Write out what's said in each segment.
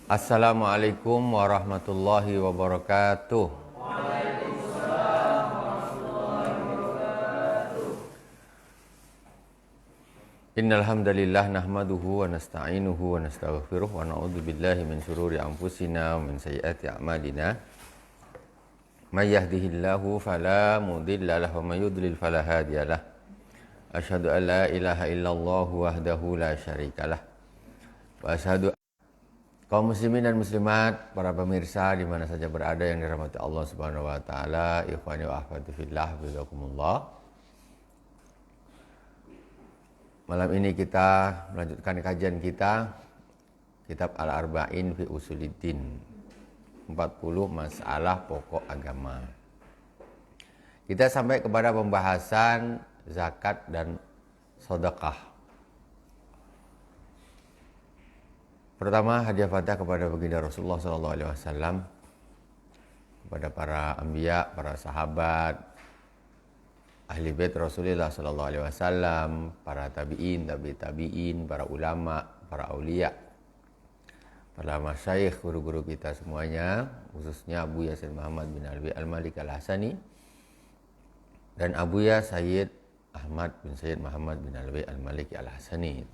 Assalamualaikum warahmatullahi wabarakatuh. Innal hamdalillah nahmaduhu wa nasta'inuhu wa nastaghfiruh wa na'udzu billahi min shururi anfusina wa min sayyiati a'malina. May yahdihillahu fala mudilla lahu wa may yudlil fala hadiyalah. Asyhadu an la ilaha illallah wahdahu la syarikalah. Wa asyhadu kaum muslimin dan muslimat, para pemirsa di mana saja berada yang dirahmati Allah Subhanahu wa taala, ikhwani wa akhwati fillah, billakumullah. Malam ini kita melanjutkan kajian kita Kitab Al-Arba'in fi Usuluddin, 40 masalah pokok agama. Kita sampai kepada pembahasan zakat dan sedekah. Pertama, hadiah fatah kepada baginda Rasulullah SAW, kepada para anbiya, para sahabat, ahli bait Rasulullah SAW, para tabi'in, tabi'in, para ulama, para aulia, para masyayikh, guru-guru kita semuanya, khususnya Abu Yasin Muhammad bin Alwi Al-Malik Al-Hasani dan Abu Ya Sayyid Ahmad bin Sayyid Muhammad bin Alwi Al-Malik Al-Hasani.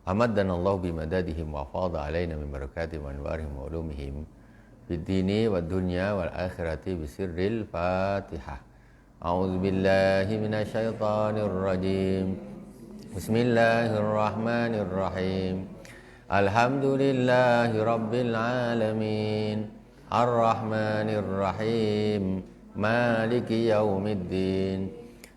Amaddan Allah bimadadihim wa fadha alaina min barakatihim wa anwarihim wa ulumihim fid dini wad dunya wal akhirati bisirril Fatihah. A'udzu billahi minasyaitonir rajim. Bismillahirrahmanirrahim. Alhamdulillahi rabbil alamin. Arrahmanir rahim. Maliki yaumiddin.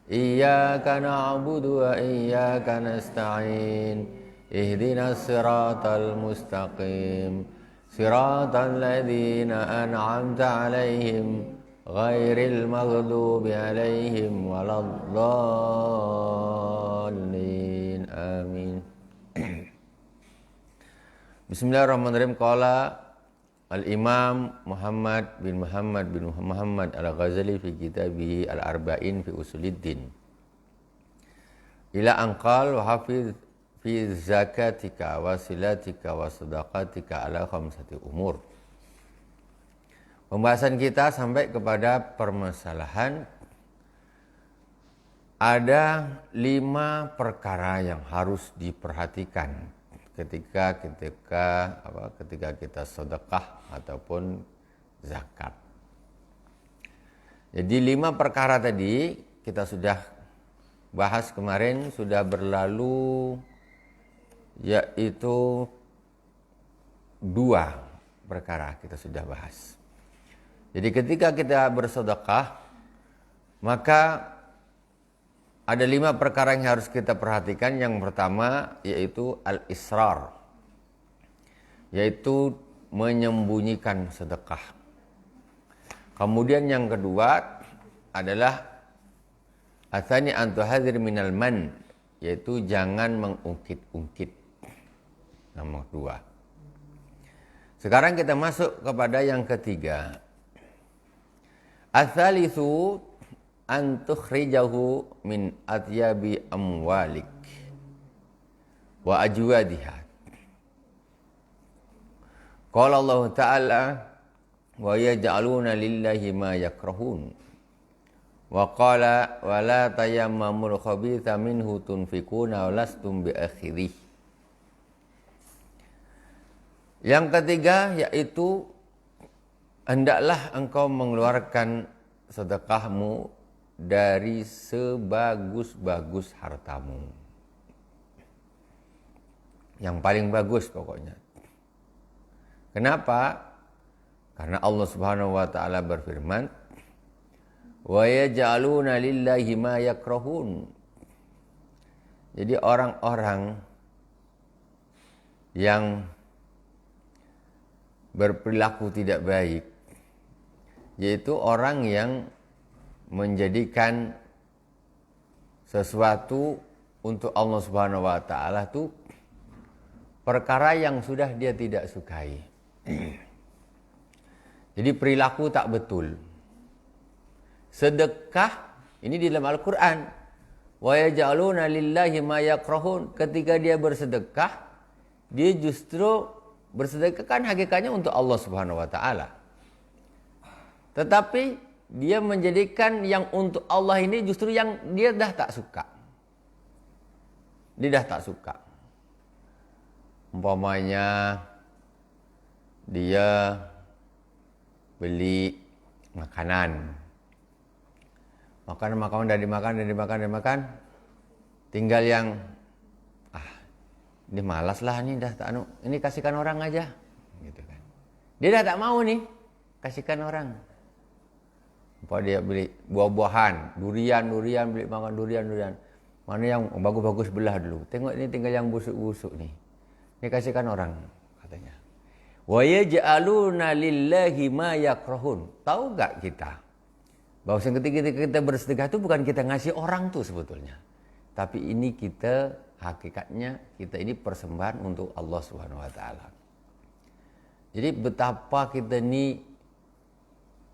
Iyyaka na'budu wa iyyaka nasta'in. Ihdinas siratal mustaqim, siratal ladzina an'amta 'alaihim ghairil maghdubi 'alaihim waladdallin. Amin. Bismillahirrahmanirrahim. Qala Al-Imam Muhammad bin Muhammad Al-Ghazali fi kitabih Al-Arba'in fi Usuluddin. Ila anqal wa hafiz fi zakatika wa silatika wa sadaqatika ala khamsati umur. Pembahasan kita sampai kepada permasalahan ada 5 perkara yang harus diperhatikan ketika kita sedekah ataupun zakat. Jadi 5 perkara tadi kita sudah bahas kemarin, sudah berlalu, yaitu 2 perkara kita sudah bahas. Jadi ketika kita bersedekah, maka ada 5 perkara yang harus kita perhatikan. Yang pertama yaitu al-israr, yaitu menyembunyikan sedekah. Kemudian yang kedua adalah atsani antuhadzir minal man, yaitu jangan mengungkit-ungkit. Nomor 2. Sekarang kita masuk kepada yang ketiga. Ats-tsalitsu an tukhrijahu min atyabi amwalik wa ajwadiha. Qala Allah Ta'ala wa yaj'aluna lillahi ma yakrahun. Wa qala wa la tayammamul khabitha minhu tunfikuna wa lastum bi akhirih. Yang ketiga yaitu hendaklah engkau mengeluarkan sedekahmu dari sebagus-bagus hartamu. Yang paling bagus pokoknya. Kenapa? Karena Allah Subhanahu wa taala berfirman, wa yaj'aluna lillahi ma yakrahun. Jadi orang-orang yang berperilaku tidak baik, yaitu orang yang menjadikan sesuatu untuk Allah Subhanahu wa taala itu perkara yang sudah dia tidak sukai. Jadi perilaku tak betul. Sedekah ini di dalam Al-Qur'an. Wa yaj'aluna lillahi ma yakrahun. Ketika dia bersedekah, dia justru Bersedekah kan hakikatnya untuk Allah Subhanahu wa taala. Tetapi dia menjadikan yang untuk Allah ini justru yang dia dah tak suka. Dia dah tak suka. Umpamanya dia beli makanan. Makanan dan dimakan. Tinggal yang ini malas lah nih dah tak ini kasihkan orang aja gitu kan. Dia dah tak mau nih kasihkan orang. Apa dia beli buah-buahan, durian beli makan durian. Mana yang bagus-bagus belah dulu. Tengok ini tinggal yang busuk-busuk nih. Ini kasihkan orang katanya. Wa yaj'aluna lillahi ma yakrahun. Tahu enggak kita bahwa ketika kita bersedekah itu bukan kita ngasih orang tuh sebetulnya. Tapi ini hakikatnya kita ini persembahan untuk Allah Subhanahu wa taala. Jadi betapa kita ini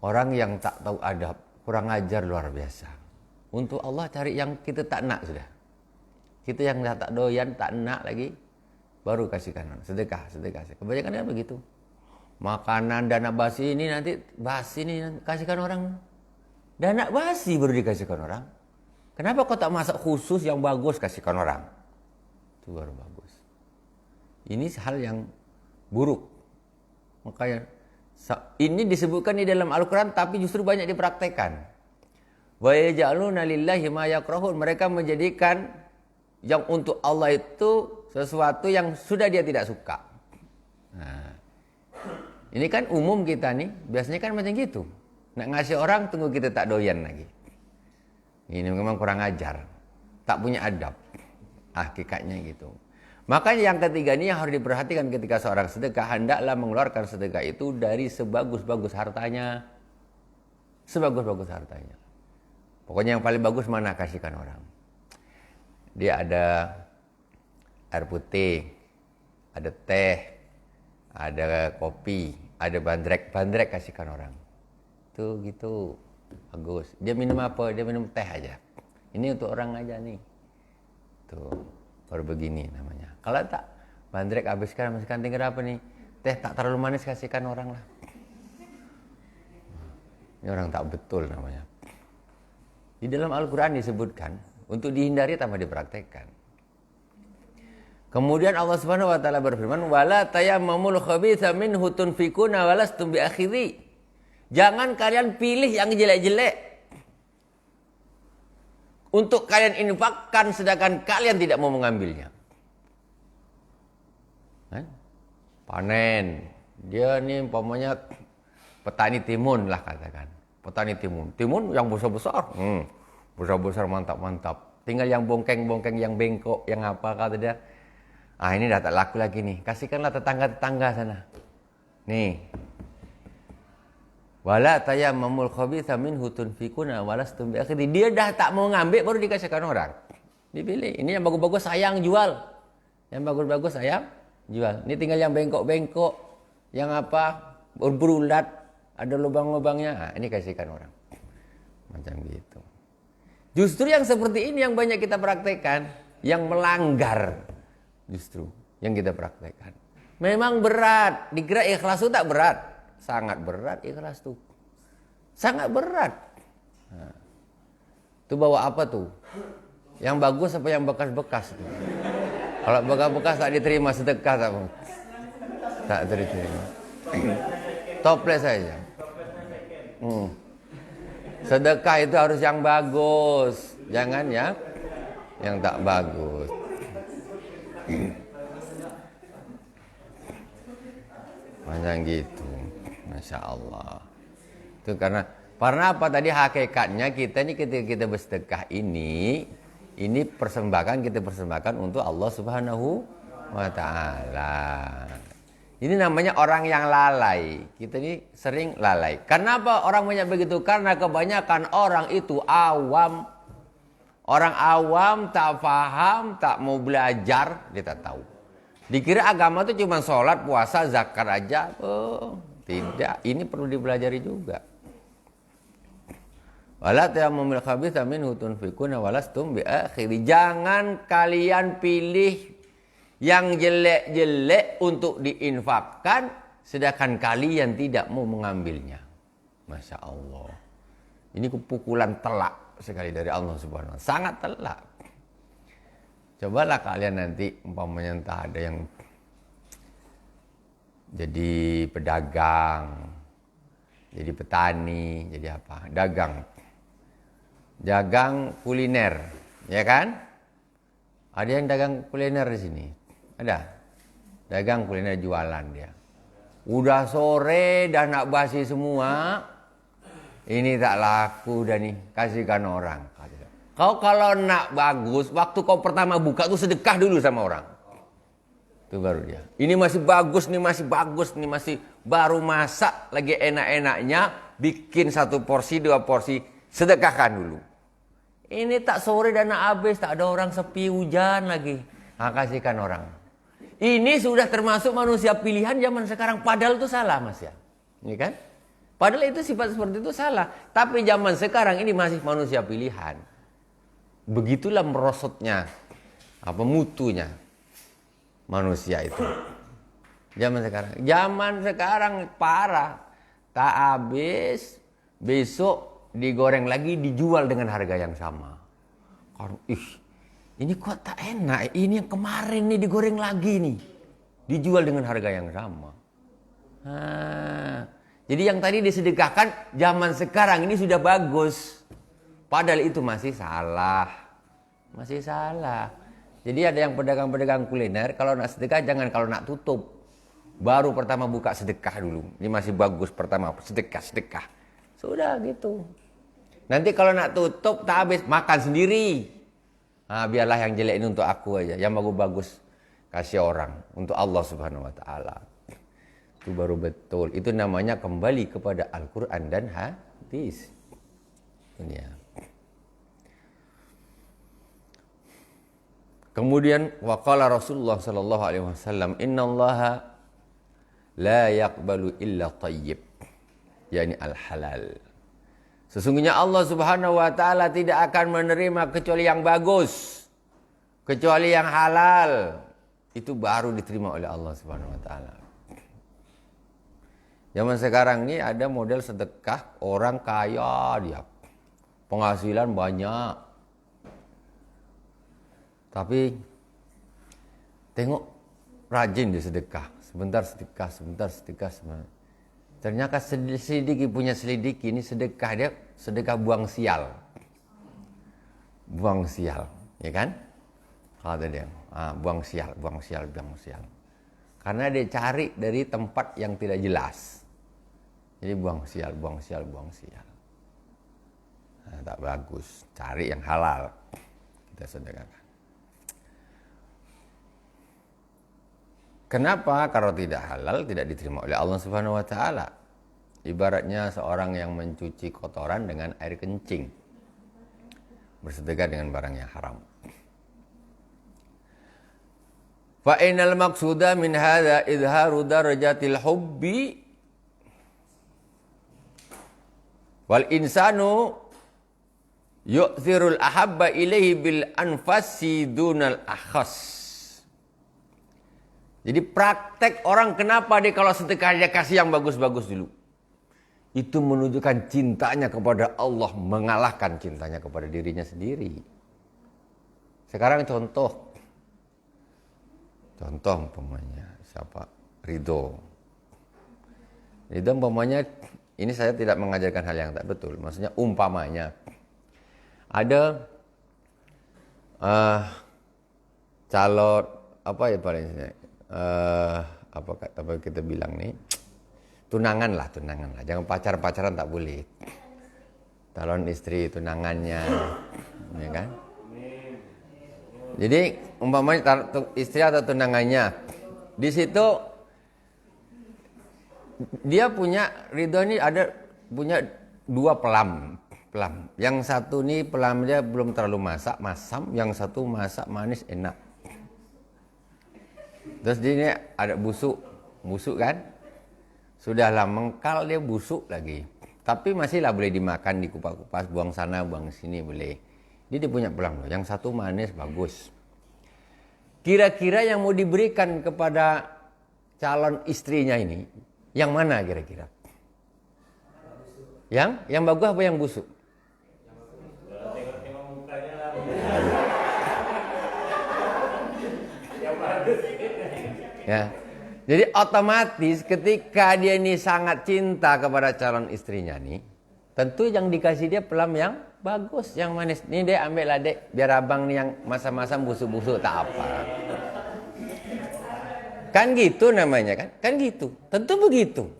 orang yang tak tahu adab, kurang ajar luar biasa. Untuk Allah cari yang kita tak nak sudah. Kita yang dah tak doyan, tak nak lagi, baru kasihkan orang. Sedekah. Kebanyakan kan begitu. Makanan dana basi ini nanti basi ini kasihkan orang. Dana basi baru dikasihkan orang. Kenapa kau tak masak khusus yang bagus kasihkan orang? Itu baru bagus. Ini hal yang buruk. Makanya ini disebutkan di dalam Al-Quran tapi justru banyak dipraktekkan. Wa yaj'aluna lillahi ma yakrahun. Mereka menjadikan yang untuk Allah itu sesuatu yang sudah dia tidak suka. Nah, ini kan umum kita nih, biasanya kan macam gitu. Nak ngasih orang tunggu kita tak doyan lagi. Ini memang kurang ajar. Tak punya adab. Hakikatnya gitu. Makanya yang ketiga ini yang harus diperhatikan ketika seorang sedekah, hendaklah mengeluarkan sedekah itu dari sebagus-bagus hartanya. Sebagus-bagus hartanya. Pokoknya yang paling bagus mana kasihkan orang. Dia ada air putih, ada teh, ada kopi, ada bandrek kasihkan orang. Tuh gitu. Bagus. Dia minum apa? Dia minum teh aja. Ini untuk orang aja nih. Tuh, baru begini namanya. Kalau tak, bandrek habiskan tinggal apa nih? Teh tak terlalu manis kasihkan orang lah. Ini orang tak betul namanya. Di dalam Al-Quran disebutkan, untuk dihindari tanpa dipraktekkan. Kemudian Allah Subhanahu wa taala berfirman, "Wala tayammamul khabitha minhu tunfikuna walastum biakhiri." Jangan kalian pilih yang jelek-jelek untuk kalian infakkan sedangkan kalian tidak mau mengambilnya. Panen. Dia nih umpamanya petani timun lah katakan. Petani timun. Timun yang besar-besar. Besar-besar mantap-mantap. Tinggal yang bongkeng-bongkeng, yang bengkok, yang apa kata dia. Ini dah tak laku lagi nih. Kasihkanlah tetangga-tetangga sana. Nih. Wala tayammamul khabitha minhu tunfikuna walastum biakhiri. Dia dah tak mau ngambil baru dikasihkan orang. Dipilih. Ini yang bagus-bagus sayang jual. Yang bagus-bagus sayang jual. Ini tinggal yang bengkok-bengkok, yang apa berulat, ada lubang-lubangnya. Ini kasihkan orang. Macam gitu. Justru yang seperti ini yang banyak kita praktekkan, yang melanggar justru yang kita praktekkan. Memang berat. Dikira ikhlas itu tak berat. Sangat berat ikhlas tuh. Sangat berat. Nah, itu bawa apa tuh? Yang bagus apa yang bekas-bekas? Kalau bekas-bekas tak diterima sedekah tak diterima. Toples saja. Sedekah itu harus yang bagus. Jangan yang tak bagus. Macam gitu. Masya Allah. Itu karena apa tadi hakikatnya kita ini ketika kita bersedekah ini kita persembahkan untuk Allah Subhanahu wa taala. Ini namanya orang yang lalai. Kita ini sering lalai. Kenapa orang banyak begitu? Karena kebanyakan orang itu awam. Orang awam tak paham, tak mau belajar, dia tak tahu. Dikira agama itu cuma sholat, puasa, zakat aja. Tidak, ini perlu dipelajari juga. Wala tayammamul khabitha minhu tunfikuna walastum biakhiri. Jangan kalian pilih Yang jelek-jelek untuk diinfakkan, sedangkan kalian tidak mau mengambilnya. Masya Allah. Ini pukulan telak sekali dari Allah Subhanahu wa Ta'ala. Sangat telak. Cobalah kalian nanti umpamanya entah ada yang jadi pedagang, jadi petani, jadi apa? Dagang kuliner, ya kan? Ada yang dagang kuliner di sini. Ada. Dagang kuliner jualan dia. Udah sore dah nak basi semua. Ini tak laku dah nih, kasihkan orang. Kau kalau nak bagus, waktu kau pertama buka tuh sedekah dulu sama orang. Itu baru dia. Ini masih bagus nih, masih bagus nih, masih baru masak lagi enak-enaknya, bikin 1 porsi, 2 porsi, sedekahkan dulu. Ini tak sore dan nak habis, tak ada orang, sepi, hujan lagi. Nah, kasihkan orang. Ini sudah termasuk manusia pilihan zaman sekarang, padahal itu salah, Mas ya. Ini kan? Padahal itu sifat seperti itu salah, tapi zaman sekarang ini masih manusia pilihan. Begitulah merosotnya, mutunya manusia itu. Zaman sekarang parah. Tak habis, besok digoreng lagi, dijual dengan harga yang sama. Karena, ini kok tak enak, ini yang kemarin nih digoreng lagi nih. Dijual dengan harga yang sama. Jadi yang tadi disedekahkan, zaman sekarang ini sudah bagus. Padahal itu masih salah. Masih salah. Jadi ada yang pedagang-pedagang kuliner, kalau nak sedekah jangan kalau nak tutup. Baru pertama buka sedekah dulu. Ini masih bagus pertama, sedekah. Sudah gitu. Nanti kalau nak tutup tak habis, makan sendiri. Biarlah yang jelek ini untuk aku aja. Yang bagus-bagus kasih orang. Untuk Allah Subhanahu wa Ta'ala. Itu baru betul. Itu namanya kembali kepada Al-Quran dan hadis. Ini ya. Kemudian waqala Rasulullah sallallahu alaihi wasallam, "Innallaha la yaqbalu illa thayyib." yakni al-halal. Sesungguhnya Allah Subhanahu wa taala tidak akan menerima kecuali yang bagus, kecuali yang halal. Itu baru diterima oleh Allah Subhanahu wa taala. Zaman sekarang ini ada model sedekah orang kaya dia. Penghasilan banyak. Tapi tengok rajin dia sedekah. Sebentar sedekah. Ternyata selidiki punya selidiki ini sedekah dia, sedekah buang sial. Buang sial, ya kan? Kata dia, buang sial. Karena dia cari dari tempat yang tidak jelas. Jadi buang sial. Tak bagus, cari yang halal. Kita sedekahkan. Kenapa? Kalau tidak halal tidak diterima oleh Allah Subhanahu wa taala. Ibaratnya seorang yang mencuci kotoran dengan air kencing. Bersedekah dengan barang yang haram. Fa innal maqsuda min hadza izharu darajatil hubbi wal insanu yu'thirul ahabba ilaihi bil anfasi dunal akhas. Jadi praktek orang kenapa dia kalau sedekah dia kasih yang bagus-bagus dulu. Itu menunjukkan cintanya kepada Allah mengalahkan cintanya kepada dirinya sendiri. Sekarang contoh umpamanya siapa? Ridho umpamanya, ini saya tidak mengajarkan hal yang tak betul. Maksudnya umpamanya ada calon apa ya paling apa kita bilang nih, tunangan lah, jangan pacaran tak boleh, calon istri tunangannya, ya kan? Jadi umpamanya istri atau tunangannya di situ dia punya Ridho ini punya 2 pelam. Yang satu nih pelam dia belum terlalu masam, yang satu masak manis enak. Terus dia ini ada busuk kan? Sudahlah mengkal dia busuk lagi. Tapi masihlah boleh dimakan, dikupas-kupas, buang sana, buang sini boleh. Dia punya pelang. Yang satu manis, bagus. Kira-kira yang mau diberikan kepada calon istrinya ini, yang mana kira-kira? Yang bagus apa yang busuk? Ya. Jadi otomatis ketika dia ini sangat cinta kepada calon istrinya nih, tentu yang dikasih dia pelam yang bagus, yang manis. Nih dek, ambil lah dek, biar abang nih yang masa-masa busuk-busuk tak apa. Kan gitu namanya kan? Kan gitu. Tentu begitu.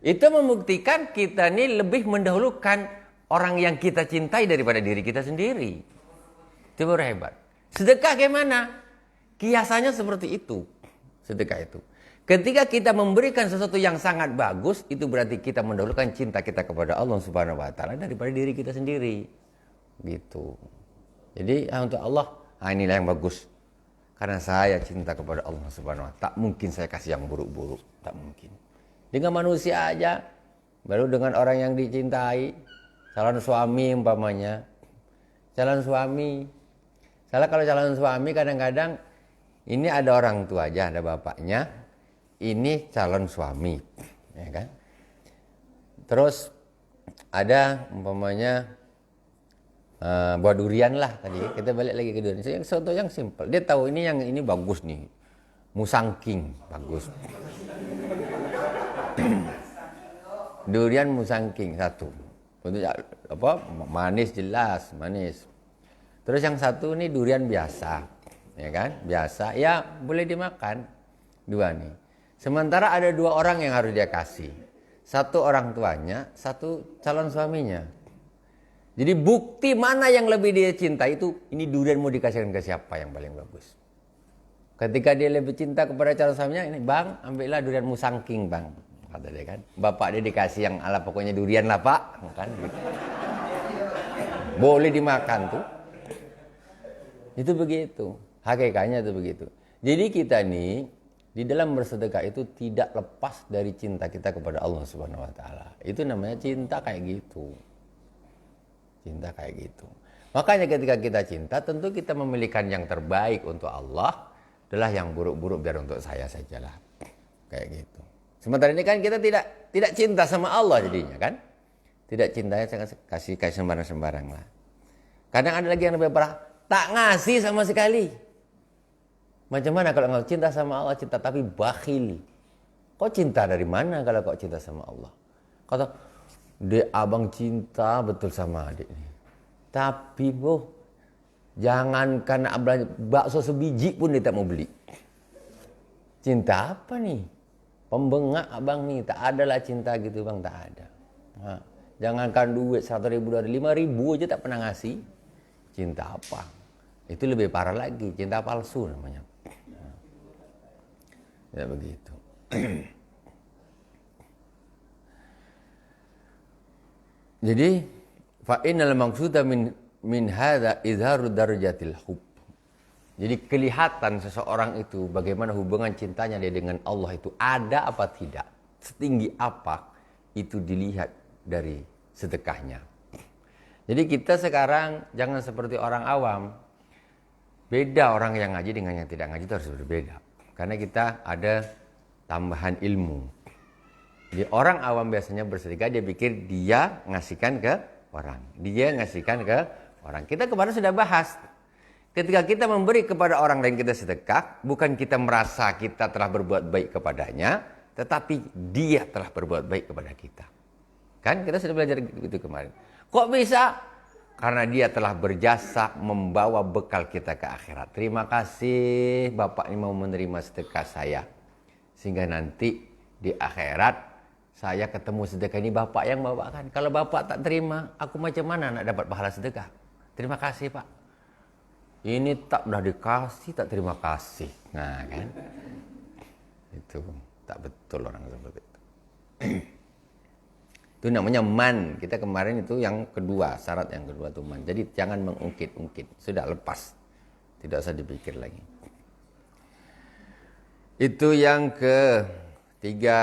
Itu membuktikan kita nih lebih mendahulukan orang yang kita cintai daripada diri kita sendiri. Itu baru hebat. Sedekah gimana? Kiasannya seperti itu. Sedekah itu. Ketika kita memberikan sesuatu yang sangat bagus, itu berarti kita mendahulukan cinta kita kepada Allah Subhanahu wa taala daripada diri kita sendiri. Gitu. Jadi untuk Allah, inilah yang bagus. Karena saya cinta kepada Allah Subhanahu wa taala. Tak mungkin saya kasih yang buruk-buruk, tak mungkin. Dengan manusia aja, baru dengan orang yang dicintai, calon suami umpamanya. Calon suami. Salah kalau calon suami kadang-kadang ini ada orang tua aja, ada bapaknya. Ini calon suami, ya kan? Terus ada umpamanya buah durian lah tadi. Kita balik lagi ke durian. Yang contoh yang simple. Dia tahu ini bagus nih, musangking bagus. Durian musangking satu. Untuk apa? Manis jelas, manis. Terus yang satu nih durian biasa, ya kan? Biasa, ya boleh dimakan. Dua nih. Sementara ada dua orang yang harus dia kasih. Satu orang tuanya, satu calon suaminya. Jadi bukti mana yang lebih dia cinta itu, ini durian mau dikasihkan ke siapa yang paling bagus. Ketika dia lebih cinta kepada calon suaminya, ini bang, ambillah durian musangking bang. Kata dia kan. Bapak dia dikasih yang ala pokoknya durian lah pak. Kan, gitu. Boleh dimakan tuh. Itu begitu. Hakikatnya itu begitu. Jadi kita nih, di dalam bersedekah itu tidak lepas dari cinta kita kepada Allah Subhanahu wa taala. Itu namanya cinta kayak gitu. Cinta kayak gitu. Makanya ketika kita cinta, tentu kita memilihkan yang terbaik untuk Allah, adalah yang buruk-buruk biar untuk saya sajalah. Kayak gitu. Sementara ini kan kita tidak cinta sama Allah jadinya kan? Tidak cintanya saya kasih sembarang-sembarang lah. Kadang ada lagi yang lebih parah, tak ngasih sama sekali. Macam mana kalau engkau cinta sama Allah, cinta tapi bakhil. Kau cinta dari mana kalau kau cinta sama Allah? Kata, dek abang cinta betul sama adik ini. Tapi jangankan bakso sebiji pun dia tak mau beli. Cinta apa nih? Pembengak abang nih, tak ada lah cinta gitu bang, tak ada. Nah, jangankan duit 100.000, 5.000 aja tak pernah ngasih. Cinta apa? Itu lebih parah lagi, cinta palsu namanya. Ya begitu. Jadi fa innal maqsuda min hadza izharu darajatil hub. Jadi kelihatan seseorang itu bagaimana hubungan cintanya dia dengan Allah itu ada apa tidak, setinggi apa itu dilihat dari sedekahnya. Jadi kita sekarang jangan seperti orang awam. Beda orang yang ngaji dengan yang tidak ngaji itu harus berbeda. Karena kita ada tambahan ilmu. Jadi orang awam biasanya bersedekah, dia pikir dia ngasihkan ke orang. Dia ngasihkan ke orang. Kita kemarin sudah bahas. Ketika kita memberi kepada orang lain kita sedekah, bukan kita merasa kita telah berbuat baik kepadanya, tetapi dia telah berbuat baik kepada kita. Kan kita sudah belajar itu kemarin. Kok bisa? Karena dia telah berjasa membawa bekal kita ke akhirat. Terima kasih Bapak ini mau menerima sedekah saya. Sehingga nanti di akhirat saya ketemu sedekah ini Bapak yang bawakan. Kalau Bapak tak terima, aku macam mana nak dapat pahala sedekah? Terima kasih Pak. Ini tak udah dikasih, tak terima kasih. Nah kan. Itu tak betul orang seperti itu. Itu namanya man. Kita kemarin itu yang kedua, syarat yang kedua itu man. Jadi jangan mengungkit-ungkit. Sudah lepas. Tidak usah dipikir lagi. Itu yang ketiga.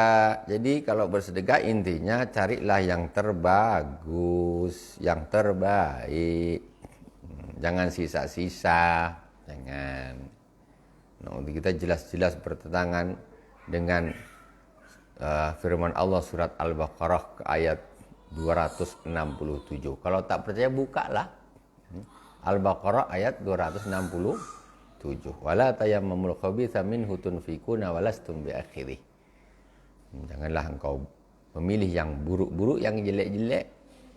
Jadi kalau bersedekah intinya carilah yang terbagus, yang terbaik. Jangan sisa-sisa. Jangan. Nah, untuk kita jelas-jelas bertentangan dengan firman Allah surat Al-Baqarah ayat 267. Kalau tak percaya bukalah Al-Baqarah ayat 267. Wala tayammamul khabitha minhu tunfikuna walastum biakhirih. Janganlah engkau memilih yang buruk-buruk, yang jelek-jelek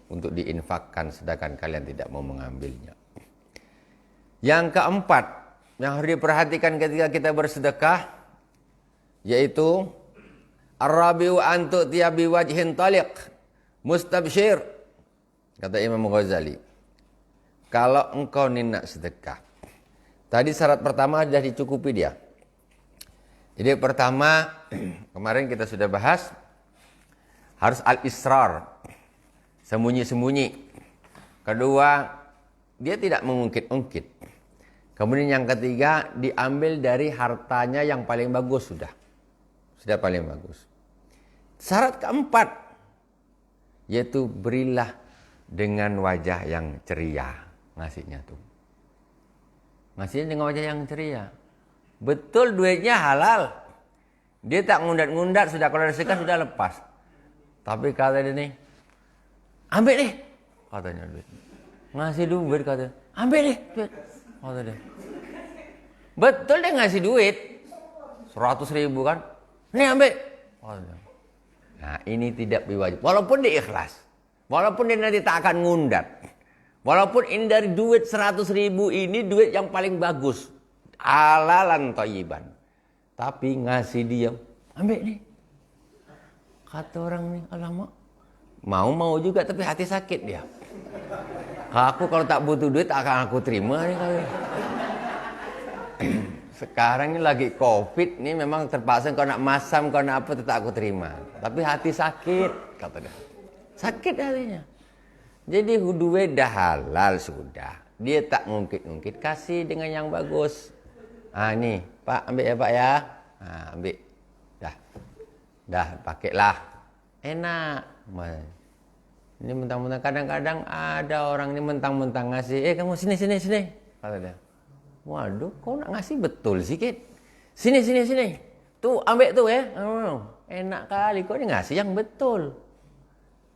untuk diinfakkan sedangkan kalian tidak mau mengambilnya. Yang keempat yang harus diperhatikan ketika kita bersedekah yaitu ar-rabiu an tu'tiya bi wajhin taliq mustabsyir. Kata Imam Ghazali, kalau engkau nak sedekah, tadi syarat pertama sudah dicukupi dia. Jadi pertama kemarin kita sudah bahas harus al-israr, sembunyi-sembunyi. Kedua, dia tidak mengungkit-ungkit. Kemudian yang ketiga, diambil dari hartanya yang paling bagus sudah paling bagus. Syarat keempat, yaitu berilah dengan wajah yang ceria. Ngasihnya tuh. Ngasihnya dengan wajah yang ceria. Betul duitnya halal. Dia tak ngundat-ngundat, sudah kalau sedekah sudah lepas. Tapi kata dia nih, ambil nih, katanya duit. Ngasih duit kata, ambil nih duit. Kata dia. Betul dia ngasih duit 100.000 kan. Nih ambil. Nah ini tidak wajib. Walaupun dia ikhlas. Walaupun dia nanti tak akan ngundat. Walaupun ini dari duit 100.000 ini duit yang paling bagus. Halalan thayyiban. Tapi ngasih dia. Ambil nih. Kata orang nih, alamak. Mau juga tapi hati sakit dia. Aku kalau tak butuh duit akan aku terima nih kali. Sekarang ini lagi COVID nih memang terpaksa kau nak masam kau nak apa tetap aku terima. Tapi hati sakit kata dia. Sakit hatinya. Jadi duit dah halal sudah. Dia tak ngungkit-ngungkit, kasih dengan yang bagus. Ah nih, Pak ambil ya Pak ya. Ah, ambil. Dah pakailah. Enak. Ini mentang-mentang kadang-kadang ada orang ini mentang-mentang ngasih, kamu sini. Kata dia. Waduh, kau nak ngasih betul sikit. Sini. Tuh, ambil tuh ya. Enak kali kau ni ngasih yang betul.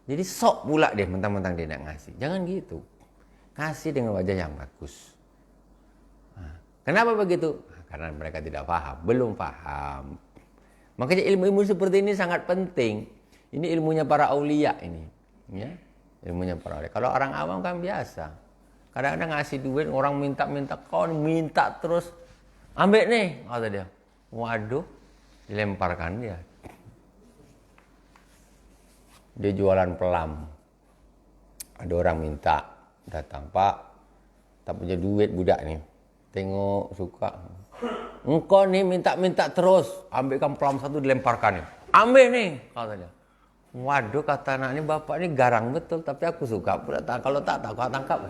Jadi sok pula dia mentang-mentang dia nak ngasih. Jangan gitu. Kasih dengan wajah yang bagus. Kenapa begitu? Karena mereka tidak paham, belum paham. Makanya ilmu-ilmu seperti ini sangat penting. Ini ilmunya para aulia ini. Ya, ilmunya para aulia. Kalau orang awam kan biasa. Kadang-kadang ngasih duit, orang minta, kau minta terus. Ambil nih, kata dia. Waduh, dilemparkan dia. Dia jualan pelam. Ada orang minta, datang, Pak, tak punya duit budak nih. Tengok, suka. Engkau nih minta terus. Ambilkan pelam satu, dilemparkan nih. Ambil nih, kata dia. Waduh, kata anak ini, bapak ini garang betul, tapi aku suka pula. Kalau tak kau tangkap.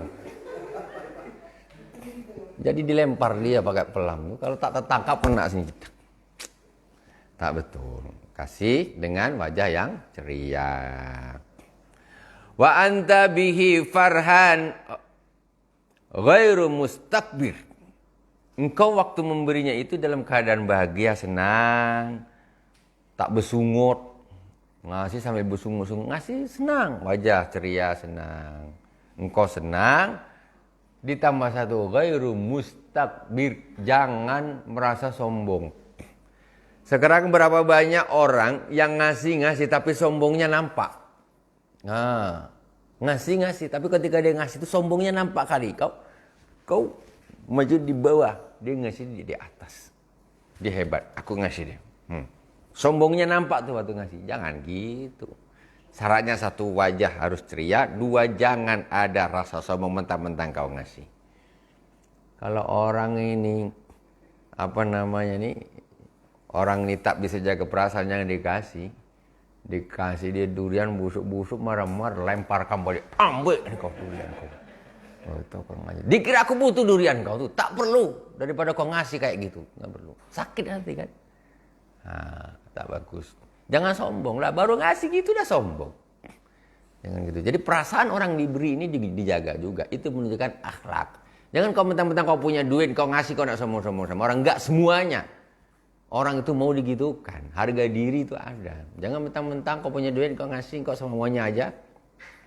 Jadi dilempar dia pakai pelam. Kalau tak tertangkap kena sini. Tak betul. Kasih dengan wajah yang ceria. Wa anta bihi farhan ghairu mustakbir. Engkau waktu memberinya itu dalam keadaan bahagia, senang, tak bersungut. Ngasih sampai bersungut-sungut, ngasih senang, wajah ceria, senang. Engkau senang. Ditambah satu, ghairu mustakbir, jangan merasa sombong. Sekarang berapa banyak orang yang ngasih tapi sombongnya nampak. Nah, ngasih tapi ketika dia ngasih itu sombongnya nampak kali. Kau maju di bawah, dia ngasih di atas. Dia hebat, aku ngasih dia. Sombongnya nampak tuh waktu ngasih. Jangan gitu. Syaratnya satu, wajah harus ceria. Dua, jangan ada rasa sombong mentang-mentang kau ngasih. Kalau orang ini, orang ini tak bisa jaga perasaan yang dikasih dia durian busuk-busuk, marah-marah, lemparkan balik. Ambil kau durian kau. Dikira aku butuh durian kau tuh. Tak perlu. Daripada kau ngasih kayak gitu. Tak perlu. Sakit hati kan. Tak bagus. Jangan sombong lah, baru ngasih gitu udah sombong. Jangan gitu. Jadi perasaan orang diberi ini dijaga juga. Itu menunjukkan akhlak. Jangan kau mentang-mentang kau punya duit, kau ngasih, kau nak sombong-sombong sama orang. Enggak semuanya. Orang itu mau digitukan. Harga diri itu ada. Jangan mentang-mentang kau punya duit, kau ngasih, kau semuanya aja.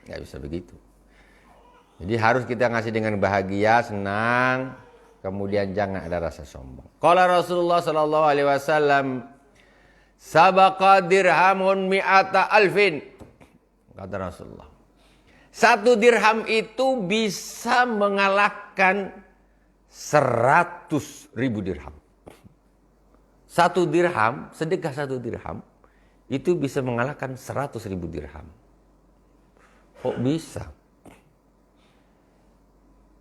Enggak bisa begitu. Jadi harus kita ngasih dengan bahagia, senang. Kemudian jangan ada rasa sombong. Qala Rasulullah sallallahu alaihi wasallam, sabaqa dirhamun mi'ata alfin. Kata Rasulullah, 1 dirham itu bisa mengalahkan 100.000 dirham. 1 dirham, sedekah 1 dirham, itu bisa mengalahkan 100.000 dirham. Kok bisa?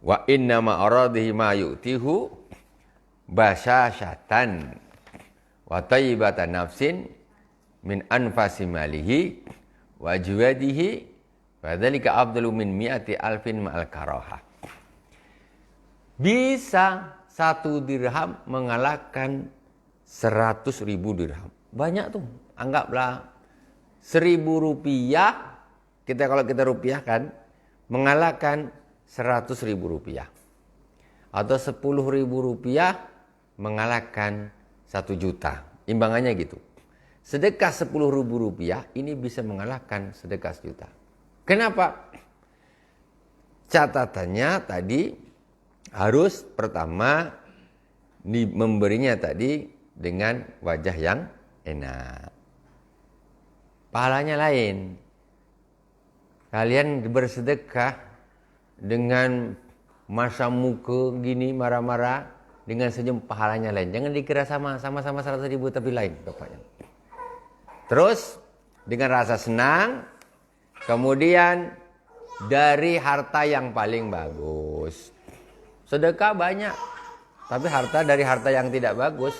Wa inna ma aradihi ma yu'tihu basyashatan wa tayyibatan nafsin min anfasi malihi wa juwadihi wa dzalika afdalu min mi'ati alfin ma'al karaha. Bisa 1 dirham mengalahkan 100.000 dirham. Banyak tuh. Anggaplah 1.000 rupiah, kalau kita rupiahkan, mengalahkan 100.000 rupiah. Atau 10.000 rupiah mengalahkan 1 juta. Imbangannya gitu. Sedekah 10.000 rupiah ini bisa mengalahkan sedekah 1 juta. Kenapa? Catatannya tadi harus pertama memberinya tadi dengan wajah yang enak. Pahalanya lain. Kalian bersedekah dengan masa muka gini marah-marah, dengan senyum, pahalanya lain. Jangan dikira sama-sama 100.000 tapi lain bapaknya. Terus dengan rasa senang, kemudian dari harta yang paling bagus. Sedekah banyak, tapi dari harta yang tidak bagus.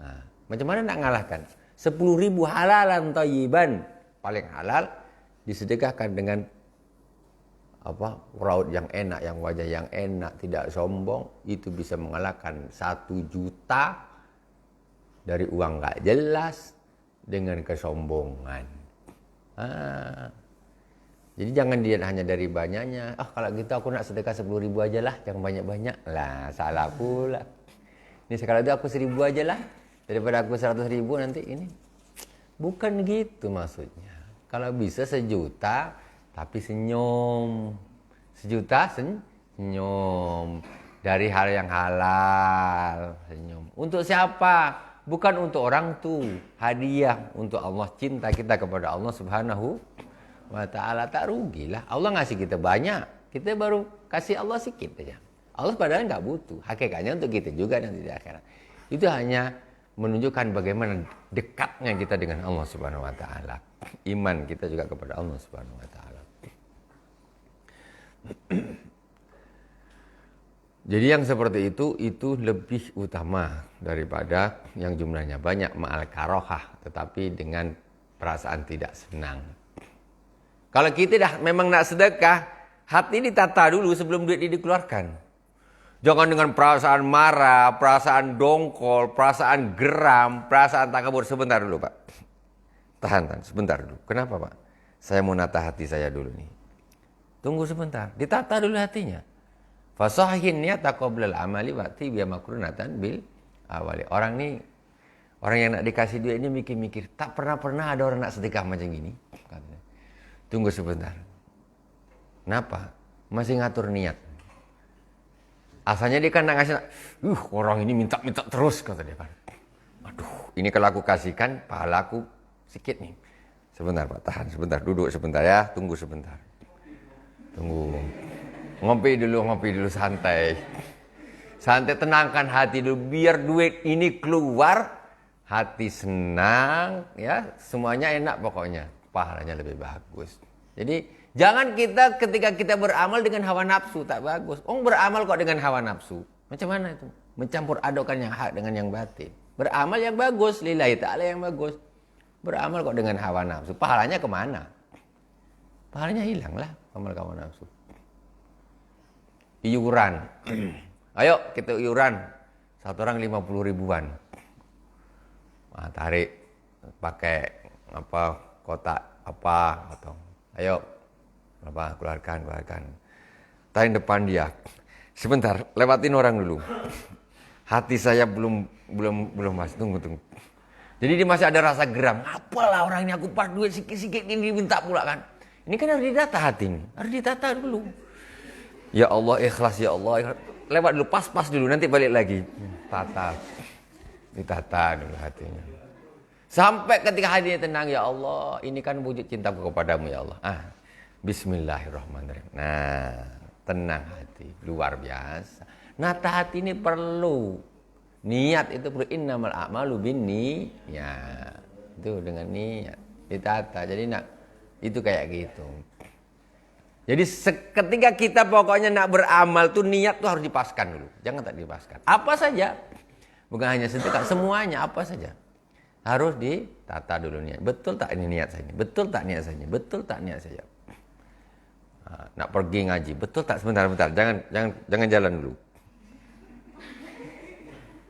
Nah, macam mana nak ngalahkan? 10.000 halalan thayyiban, paling halal, disedekahkan dengan raut yang enak, yang wajah yang enak, tidak sombong, itu bisa mengalahkan 1 juta dari uang gak jelas dengan kesombongan. Jadi jangan dilihat hanya dari banyaknya. Kalau gitu aku nak sedekah 10.000 aja lah, jangan banyak-banyak. Lah, salah pula. Ini sekarang itu aku 1.000 aja lah, daripada aku 100.000 nanti ini. Bukan gitu maksudnya. Kalau bisa 1 juta, tapi senyum. 1 juta senyum. Dari hal yang halal. Senyum. Untuk siapa? Bukan untuk orang tuh. Hadiah untuk Allah. Cinta kita kepada Allah subhanahu wa ta'ala. Tak rugilah. Allah ngasih kita banyak. Kita baru kasih Allah sedikit aja. Allah padahal nggak butuh. Hakikatnya untuk kita juga nanti di akhirat. Itu hanya menunjukkan bagaimana dekatnya kita dengan Allah subhanahu wa ta'ala. Iman kita juga kepada Allah subhanahu wa ta'ala. Jadi yang seperti itu lebih utama daripada yang jumlahnya banyak, ma'al karohah, tetapi dengan perasaan tidak senang. Kalau kita memang nak sedekah, hati ditata dulu sebelum duit ini dikeluarkan. Jangan dengan perasaan marah, perasaan dongkol, perasaan geram, perasaan takabur. Sebentar dulu Pak. Tahan sebentar dulu. Kenapa Pak? Saya mau nata hati saya dulu nih. Tunggu sebentar, ditata dulu hatinya. Fasahin niyata qoblal amali waqti biya makrunatan bil awali. Orang yang nak dikasih duit ini mikir-mikir, tak pernah ada orang nak sedekah macam gini. Katanya. Tunggu sebentar. Kenapa? Masih ngatur niat. Asalnya dia kan nak ngasih, orang ini minta terus kata dia kan. Aduh, ini kalau aku kasihkan pahala aku sedikit nih. Sebentar Pak, tahan sebentar, duduk sebentar ya, tunggu sebentar. Tunggu. Ngopi dulu santai. Santai, tenangkan hati dulu biar duit ini keluar, hati senang ya, semuanya enak pokoknya. Pahalanya lebih bagus. Jadi jangan kita ketika kita beramal dengan hawa nafsu, tak bagus. Beramal kok dengan hawa nafsu. Macam mana itu? Mencampur adukkan yang hak dengan yang batin. Beramal yang bagus, lillahi ta'ala yang bagus. Beramal kok dengan hawa nafsu. Pahalanya kemana? Pahalanya hilanglah amal hawa nafsu. Iuran. Ayo kita iuran. 1 orang 50 ribuan. Tarik pakai kotak atau ayo keluarkan. Tarik depan dia. Sebentar, lewatin orang dulu. Hati saya belum mas. Tunggu. Jadi dia masih ada rasa geram. Apalah orang ini, aku pas duit sikit-sikit ini minta pula kan. Ini kan harus ditata hati ini. Harus ditata dulu. Ya Allah ikhlas, ya Allah ikhlas. Lewat dulu, pas dulu, nanti balik lagi. Tata. Ditata dulu hatinya. Sampai ketika hatinya tenang, ya Allah, ini kan wujud cintaku kepadamu ya Allah. Bismillahirrahmanirrahim. Nah, tenang hati, luar biasa. Nata hati ini perlu. Niat itu perlu, innamal a'malu binniyat. Itu dengan niat ditata. Jadi itu kayak gitu. Jadi ketika kita pokoknya nak beramal tuh niat tuh harus dipaskan dulu. Jangan tak dipaskan. Apa saja. Bukan hanya sedekah, semuanya apa saja. Harus ditata dulu niat. Betul tak ini niat saya? Betul tak niat saya? Betul tak niat saya? Nak pergi ngaji, betul tak? Sebentar. Jangan jalan dulu.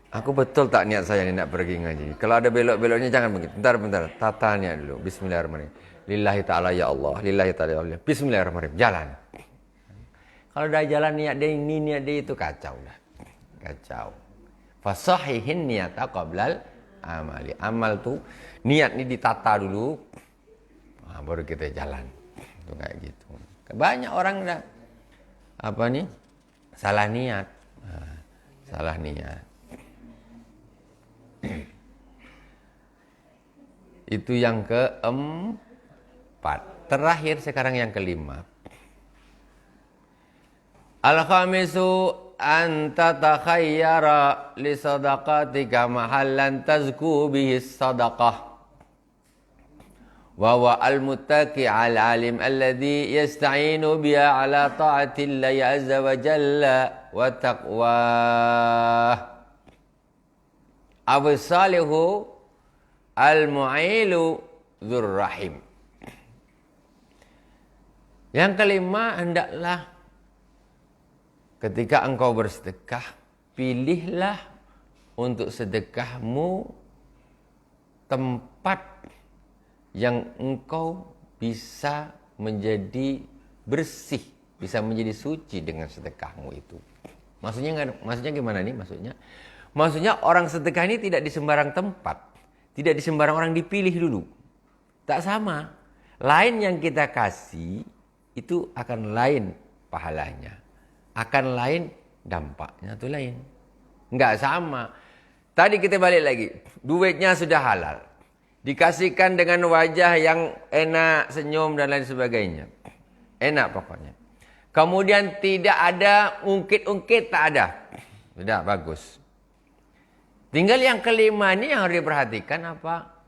Aku betul tak niat saya ni nak pergi ngaji. Kalau ada belok-beloknya jangan begitu. Bentar. Tata niat dulu. Bismillahirrahmanirrahim. Lillahi ta'ala ya Allah. Lillahi ta'ala ya Allah. Bismillahirrahmanirrahim. Jalan. Kalau dah jalan niat dia ini, niat dia itu kacau dah. Kacau. Fasahihin niyata qablal amali. Amal tu niat ni ditata dulu. Baru kita jalan. Itu kayak gitu. Banyak orang dah salah niat. Salah niat. Itu yang keempat. Terakhir sekarang yang kelima. Al-khamisu anta takhayyara li sadaqatika mahallan tazku bihi sadaqah. Wa huwa al-muttaqi al-alim alladhi yasta'inu biha ala ta'atillahi azza wa jalla wa taqwah. Salihu al-mu'ilu dzurrahim. Yang kelima, hendaklah ketika engkau bersedekah, pilihlah untuk sedekahmu tempat yang engkau bisa menjadi bersih, bisa menjadi suci dengan sedekahmu itu. Maksudnya gimana nih? Maksudnya orang sedekah ini tidak di sembarang tempat, tidak di sembarang orang dipilih dulu. Tak sama. Lain yang kita kasih itu akan lain pahalanya, akan lain dampaknya, itu lain. Enggak sama. Tadi kita balik lagi, duitnya sudah halal, dikasihkan dengan wajah yang enak, senyum dan lain sebagainya. Enak pokoknya. Kemudian tidak ada ungkit-ungkit, tak ada. Sudah bagus. Tinggal yang kelima ini yang harus diperhatikan apa?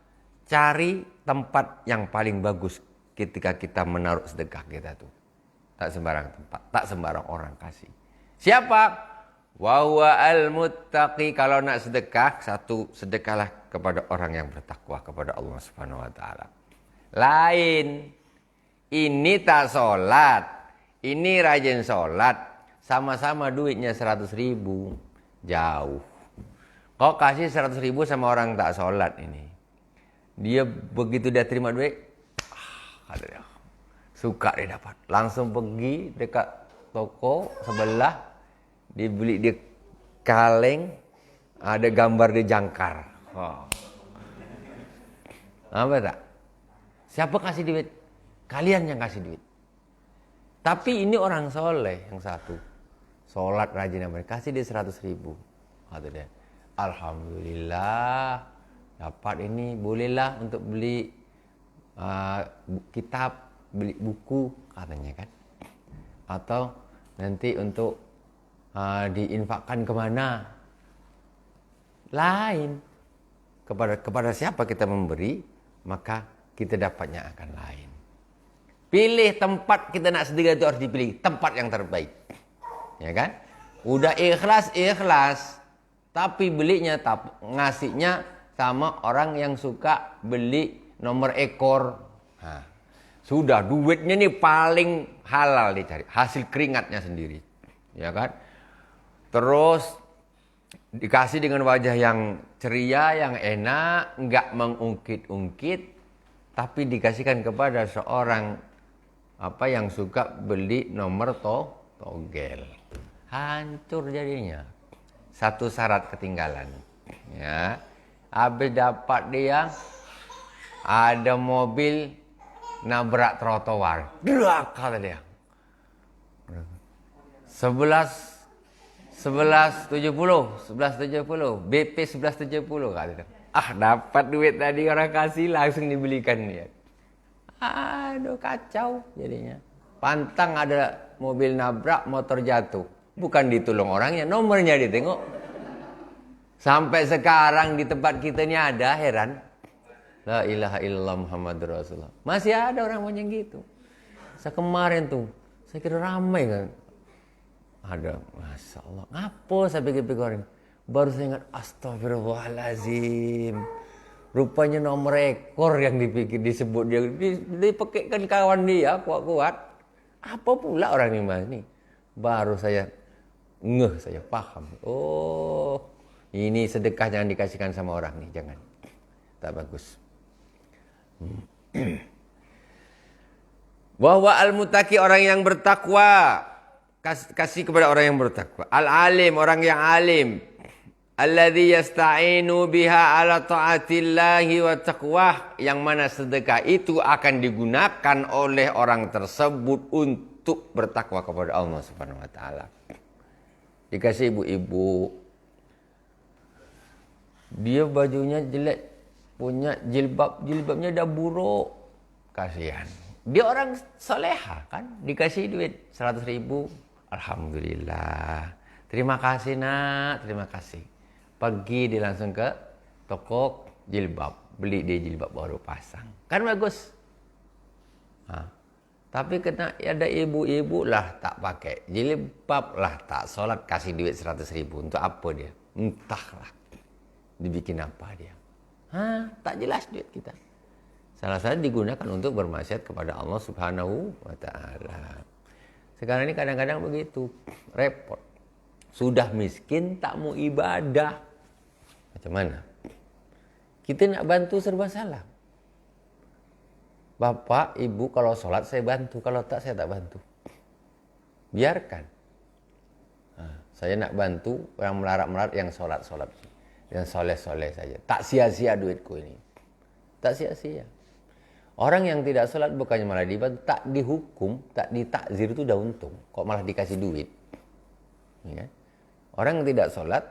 Cari tempat yang paling bagus ketika kita menaruh sedekah kita tuh. Tak sembarang tempat, tak sembarang orang kasih. Siapa? Wa huwa al-muttaqi. Kalau nak sedekah, satu, sedekahlah kepada orang yang bertakwa kepada Allah Subhanahu wa taala. Lain. Ini tak sholat, ini rajin sholat, sama-sama duitnya 100.000. Jauh. Kau kasih 100.000 sama orang tak sholat ini. Dia begitu dia terima duit, kata dia, suka dia dapat. Langsung pergi dekat toko sebelah, dibeli dia kaleng, ada gambar dia jangkar. Apa tak? Siapa kasih duit? Kalian yang kasih duit. Tapi ini orang soleh yang satu, sholat rajin namanya, kasih dia 100.000. Kata dia, alhamdulillah dapat ini, bolehlah untuk beli kitab, beli buku katanya kan, atau nanti untuk diinfakkan kemana. Lain. Kepada siapa kita memberi, maka kita dapatnya akan lain. Pilih tempat kita nak sedekah itu harus dipilih tempat yang terbaik. Ya kan? Udah ikhlas, tapi belinya ngasihnya sama orang yang suka beli nomor ekor. Nah, sudah duitnya nih paling halal dicari, hasil keringatnya sendiri. Ya kan? Terus dikasih dengan wajah yang ceria, yang enak, enggak mengungkit-ungkit, tapi dikasihkan kepada seorang yang suka beli nomor togel. hancur jadinya. Satu syarat ketinggalan. Ya. Habis dapat dia, ada mobil nabrak trotoar. Drak kata dia. 1170 BP 1170 kata dia. Dapat duit tadi orang kasih, langsung dibelikan dia. Aduh, kacau jadinya. Pantang ada mobil nabrak, motor jatuh. Bukan ditolong orangnya, nomornya ditengok. Sampai sekarang di tempat kita ini ada, heran. La ilaha illallah Muhammadur Rasulullah. Masih ada orang macam gitu. Saya kemarin tuh, saya kira ramai kan. Ada, Masya Allah. Ngapa saya pikir-pikir orang. Baru saya ingat, astagfirullahalazim. Rupanya nomor ekor yang disebut dia. Dipakaikan kawan dia, kuat-kuat. Apa pula orang ini mas ini? Baru saya saya paham. Oh, ini sedekah jangan dikasihkan sama orang nih, jangan. Tak bagus. Bahwa al-muttaqi orang yang bertakwa, kasih kepada orang yang bertakwa. Al-alim orang yang alim. Alladzi yasta'inu biha ala ta'atillahi wa taqwah, yang mana sedekah itu akan digunakan oleh orang tersebut untuk bertakwa kepada Allah Subhanahu wa taala. Dikasih ibu-ibu, dia bajunya jelek, punya jilbabnya dah buruk, kasihan. Dia orang soleha kan, dikasih duit 100.000, alhamdulillah. Terima kasih nak, terima kasih. Pergi dia langsung ke toko jilbab, beli dia jilbab baru pasang, kan bagus. Tapi kena ada ibu-ibu lah tak pakai jilbab lah, tak solat, kasih duit 100.000 untuk apa dia? Entahlah, dibikin apa dia? Tak jelas duit kita. Salah satu digunakan untuk bermaksiat kepada Allah Subhanahu wa taala. Sekarang ini kadang-kadang begitu, repot. Sudah miskin tak mau ibadah. Macam mana? Kita nak bantu serba salah. Bapak, ibu kalau sholat saya bantu, kalau tak saya tak bantu. Biarkan. Saya nak bantu yang melarat-melarat, yang sholat-sholat, yang soleh-soleh saja. Tak sia-sia duitku ini. Tak sia-sia. Orang yang tidak sholat bukannya malah dibantu, tak dihukum, tak ditakzir itu udah untung. Kok malah dikasih duit? Ya. Orang yang tidak sholat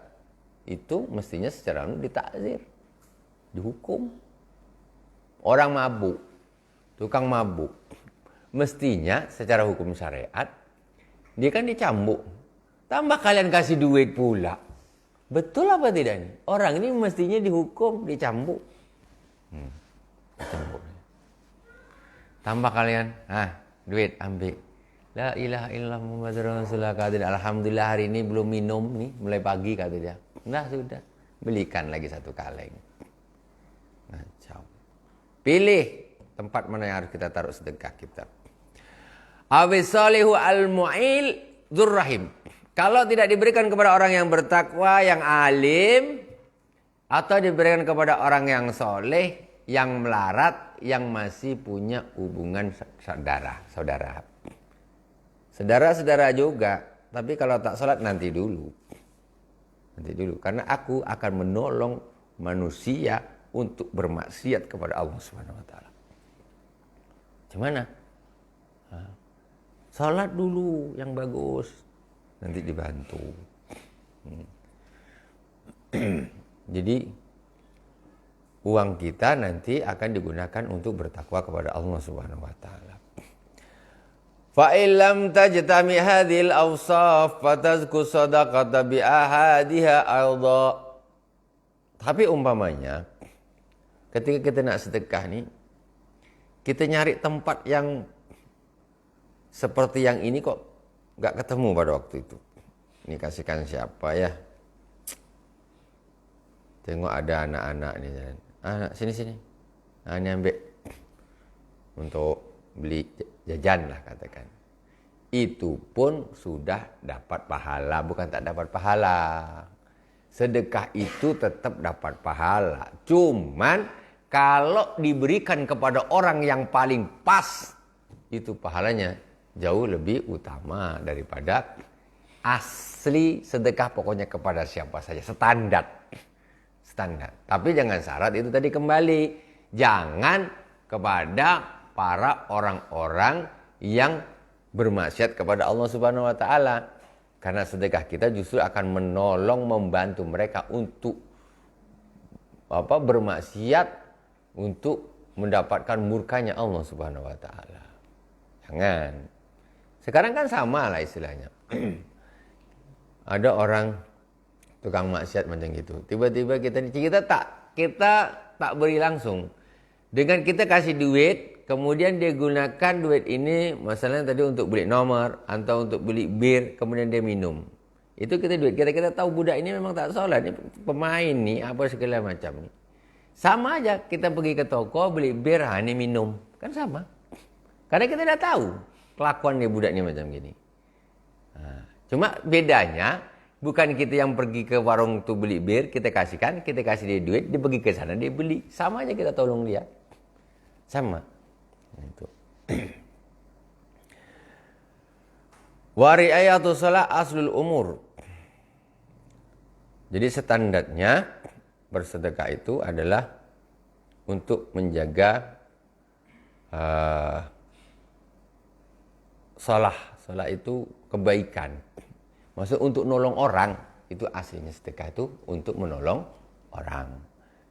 itu mestinya secara ditakzir, dihukum. Orang mabuk, tukang mabuk, mestinya secara hukum syariat dia kan dicambuk. Tambah kalian kasih duit pula. Betul apa tidak nih? Orang ini mestinya dihukum, dicambuk. Dicambuk. Tambah kalian, duit ambil. La ilaha illallah Muhammadur Rasulullah. Alhamdulillah hari ini belum minum nih, mulai pagi kata dia. Nah sudah, belikan lagi 1 kaleng. Macam. Pilih tempat mana yang harus kita taruh sedekah kita. Awis salihu al-mu'il dzurrahim. Kalau tidak diberikan kepada orang yang bertakwa, yang alim, atau diberikan kepada orang yang soleh, yang melarat, yang masih punya hubungan saudara. Saudara-saudara juga, tapi kalau tak sholat nanti dulu. Karena aku akan menolong manusia untuk bermaksiat kepada Allah Subhanahu wa taala. Gimana? Sholat dulu yang bagus, nanti dibantu. Jadi uang kita nanti akan digunakan untuk bertakwa kepada Allah Subhanahu wa taala. Fa illam tajtami hadhil awsaf fatazku sadaqata bi ahadiha aidha. Tapi umpamanya ketika kita nak sedekah nih, kita nyari tempat yang seperti yang ini kok enggak ketemu pada waktu itu. Ini kasihkan siapa ya? Tengok ada anak-anak nih. Anak sini. Ini ambil untuk beli jajan lah katakan. Itu pun sudah dapat pahala, bukan tak dapat pahala. Sedekah itu tetap dapat pahala. Cuman kalau diberikan kepada orang yang paling pas, itu pahalanya jauh lebih utama daripada asli sedekah pokoknya kepada siapa saja, standar. Tapi jangan syarat itu tadi kembali, jangan kepada para orang-orang yang bermaksiat kepada Allah Subhanahu wa taala. Karena sedekah kita justru akan menolong, membantu mereka untuk bermaksiat, untuk mendapatkan murkanya Allah Subhanahu wa taala. Jangan. Sekarang kan sama lah istilahnya. Ada orang tukang maksiat macam gitu. Tiba-tiba kita tak beri langsung. Dengan kita kasih duit, kemudian dia gunakan duit ini masalahnya tadi untuk beli nomor atau untuk beli bir, kemudian dia minum. Itu kita duit. Kita tahu budak ini memang tak salah, ini pemain nih apa segala macam nih. Sama aja kita pergi ke toko beli bir, ini minum. Kan sama. Karena kita dah tahu kelakuan dia budak ini macam gini. Cuma bedanya bukan kita yang pergi ke warung tuh beli bir, kita kasihkan, kita kasih dia duit, dia pergi ke sana, dia beli. Sama aja kita tolong dia. Sama. Itu. Wa ri'ayatu shalah aslul umur. Jadi standarnya bersedekah itu adalah untuk menjaga shalah. Shalah itu kebaikan. Maksud untuk nolong orang, itu aslinya sedekah itu untuk menolong orang.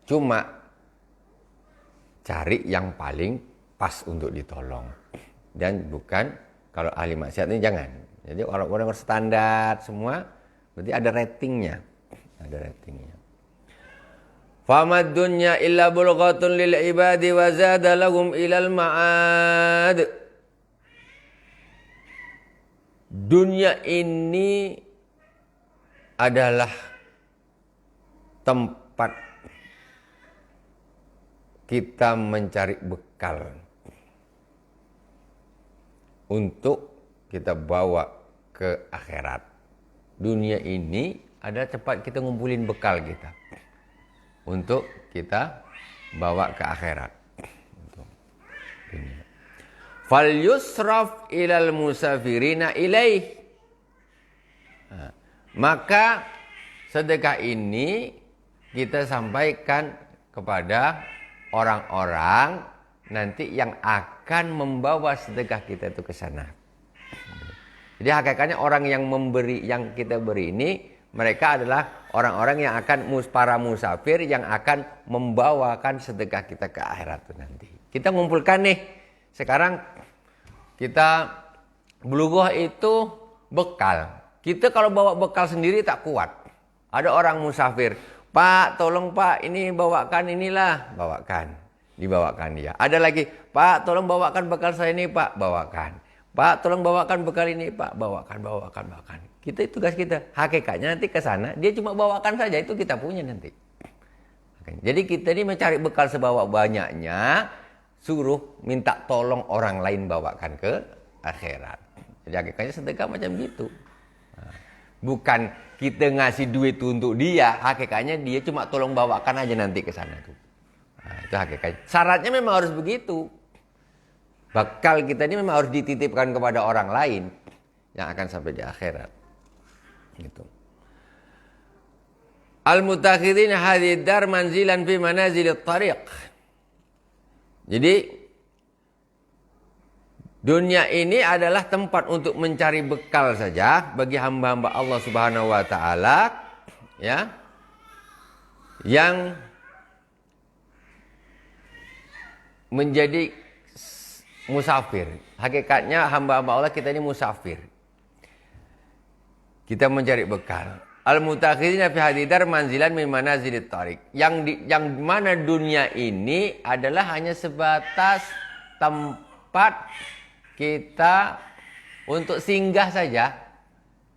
Cuma cari yang paling pas untuk ditolong. Dan bukan, kalau ahli maksiat ini jangan. Jadi orang-orang standar semua, berarti ada ratingnya. Ada ratingnya. Famad dunya illa bulghatun lil ibadi wa zada lahum ilal ma'ad. Dunia ini adalah tempat kita mencari bekal untuk kita bawa ke akhirat. Dunia ini adalah tempat kita ngumpulin bekal kita untuk kita bawa ke akhirat. Fal yusraf ilal musafirina ilaih. Maka sedekah ini kita sampaikan kepada orang-orang nanti yang akan membawa sedekah kita itu ke sana. Jadi hakikatnya orang yang memberi, yang kita beri ini, mereka adalah orang-orang yang akan para musafir yang akan membawakan sedekah kita ke akhirat itu nanti. Kita ngumpulkan nih. Sekarang kita bulughah itu bekal. Kita kalau bawa bekal sendiri tak kuat. Ada orang musafir, Pak tolong Pak ini bawakan inilah. Bawakan. Dibawakan dia. Ada lagi, Pak tolong bawakan bekal saya ini Pak. Bawakan. Pak tolong bawakan bekal ini Pak. Bawakan. Kita tugas kita. Hakikatnya nanti ke sana dia cuma bawakan saja, itu kita punya nanti. Jadi kita ini mencari bekal sebawa banyaknya, suruh minta tolong orang lain bawakan ke akhirat. Jadi hakikatnya sedekah macam gitu. Bukan kita ngasih duit untuk dia, hakikatnya dia cuma tolong bawakan aja nanti ke sana tuh. Itu hakikatnya. Syaratnya memang harus begitu. Bekal kita ini memang harus dititipkan kepada orang lain yang akan sampai di akhirat. Gitu. Al-mutakhidin hadhihi dar manzilan fi manazilit tariq. Jadi dunia ini adalah tempat untuk mencari bekal saja bagi hamba-hamba Allah Subhanahu wa taala, ya. Yang menjadi musafir. Hakikatnya hamba-hamba Allah kita ini musafir. Kita mencari bekal. Al-mutakhidina fi hadidar manzilan min manazilit tariq. Yang mana dunia ini adalah hanya sebatas tempat kita untuk singgah saja.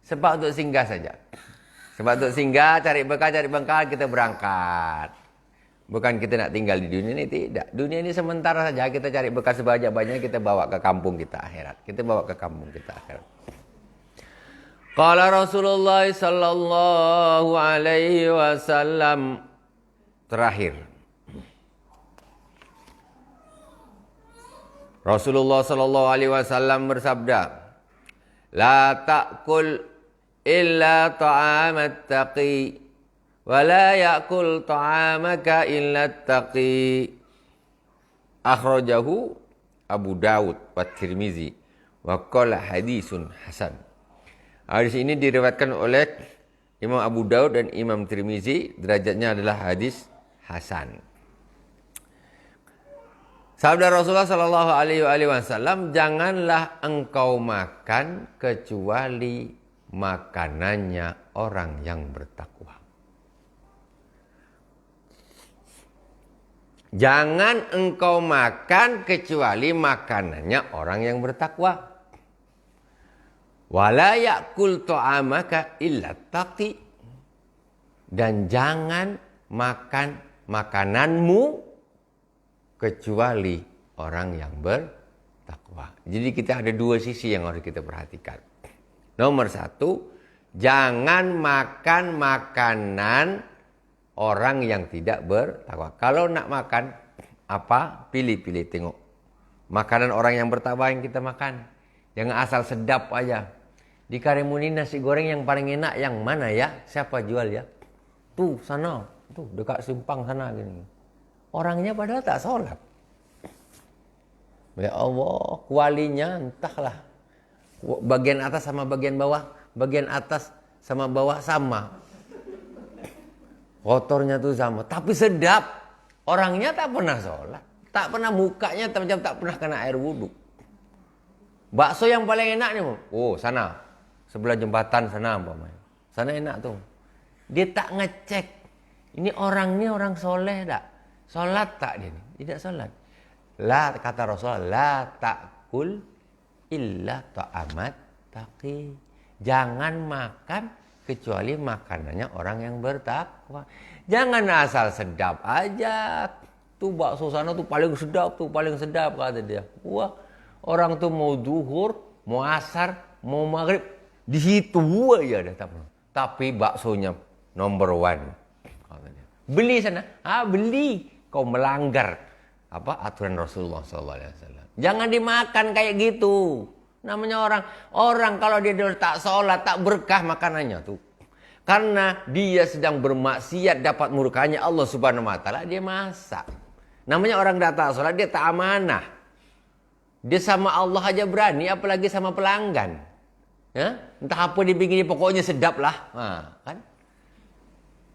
Sebab untuk singgah saja. Sebab untuk singgah, cari bekal, kita berangkat. Bukan kita nak tinggal di dunia ini, tidak. Dunia ini sementara saja, kita cari bekal sebanyak-banyaknya, kita bawa ke kampung kita akhirat. Kita bawa ke kampung kita akhirat. Qala Rasulullah sallallahu alaihi wasallam, terakhir. Rasulullah sallallahu alaihi wasallam bersabda, la ta'kul illa ta'amat taqi wa la ya'kul ta'amaka illa taqi. Akhrajahu Abu Dawud wa Tirmizi wa qala hadisun hasan. Hadis ini diriwayatkan oleh Imam Abu Dawud dan Imam Tirmizi, derajatnya adalah hadis hasan. Sabda Rasulullah sallallahu alaihi wasallam, janganlah engkau makan kecuali makanannya orang yang bertakwa. Jangan engkau makan kecuali makanannya orang yang bertakwa. Wala ya'kul ta'amaka illa taqi. Dan jangan makan makananmu kecuali orang yang bertakwa. Jadi kita ada dua sisi yang harus kita perhatikan. Nomor satu, jangan makan makanan orang yang tidak bertakwa. Kalau nak makan apa? Pilih-pilih, tengok. Makanan orang yang bertakwa yang kita makan. Jangan asal sedap aja. Di Karimun ini nasi goreng yang paling enak yang mana ya? Siapa jual ya? Tuh sana, tuh dekat simpang sana gini. Orangnya padahal tak sholat. Ya Allah, kualinya entahlah. Bagian atas sama bagian bawah, bagian atas sama bawah sama. Kotornya tuh sama, tapi sedap. Orangnya tak pernah sholat, tak pernah mukanya macam tak pernah kena air wudhu. Bakso yang paling enak nih, oh sana. Sebelah jembatan sana umpamanya. Sana enak tuh. Dia tak ngecek. Ini orang soleh tak? Salat tak dia ni? Tidak salat. La, kata Rasulullah, la ta'kul illa ta'amat taqi. Jangan makan kecuali makanannya orang yang bertakwa. Jangan asal sedap aja. Tuh bakso sana tuh paling sedap kata dia. Wah, orang tuh mau zuhur, mau asar, mau maghrib, di situ aja dah tak pernah. Tapi baksonya number one. Beli sana, beli. Kau melanggar aturan Rasulullah SAW. Jangan dimakan kayak gitu. Namanya orang kalau dia tak sholat, tak berkah makanannya tuh. Karena dia sedang bermaksiat dapat murkanya Allah Subhanahu Wa Taala, dia masak. Namanya orang tak sholat, dia tak amanah. Dia sama Allah aja berani, apalagi sama pelanggan. Ya? Entah apa dibikin, pokoknya sedap lah. Kan?